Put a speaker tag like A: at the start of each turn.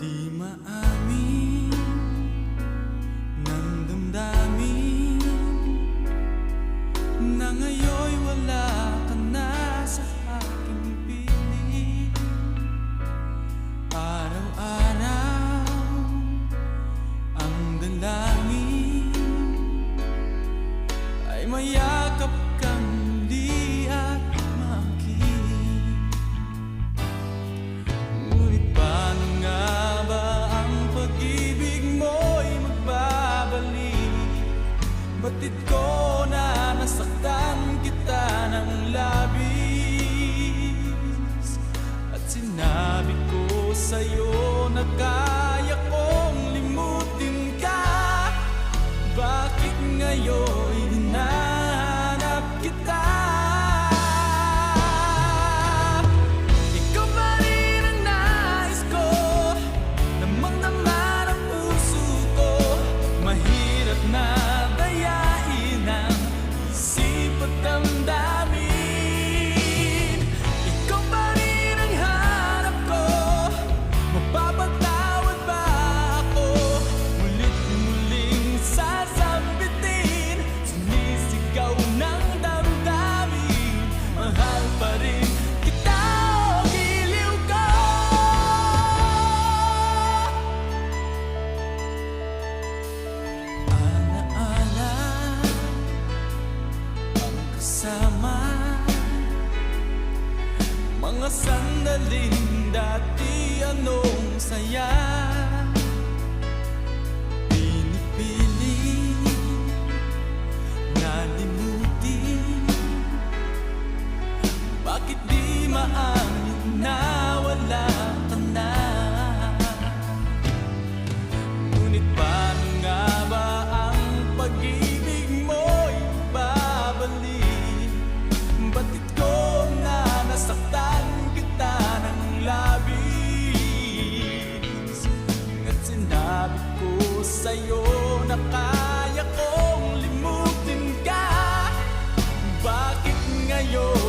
A: Di maamin ng damdamin na ngayon'y wala ka na sa aking piling. Araw-araw ang dalangin ay mayakap kang muli at makinig. Ngunit paano nga ba ang pag-ibig mo'y magbabalik? Batid ko na nasaktan kita ng labis, at sinabi ko sa'yo na kaya kong limutin ka. Bakit ngayon hinahanap kita? Ikaw pa rin ang nais ko, namang-naman ang puso ko. Mahirap na dayain ang isip at damdamin. Ikaw pa rin ang hanap ko, mapapatawad ba ako? Mulit-muling sasambitin, sumisigaw ng damdamin. Mahal pa rin kita o giliw ko. Alaala ang kasama, mga sandaling dati anong saya. Pinipili na limutin, bakit di maamin na wala ka na? Ngunit paano nga ba ang pag-ibig mo'y babalik? Batid ko na nasaktan kita ng labis, at sinabi ko sa'yo na kaya kong limutin ka. Bakit ngayon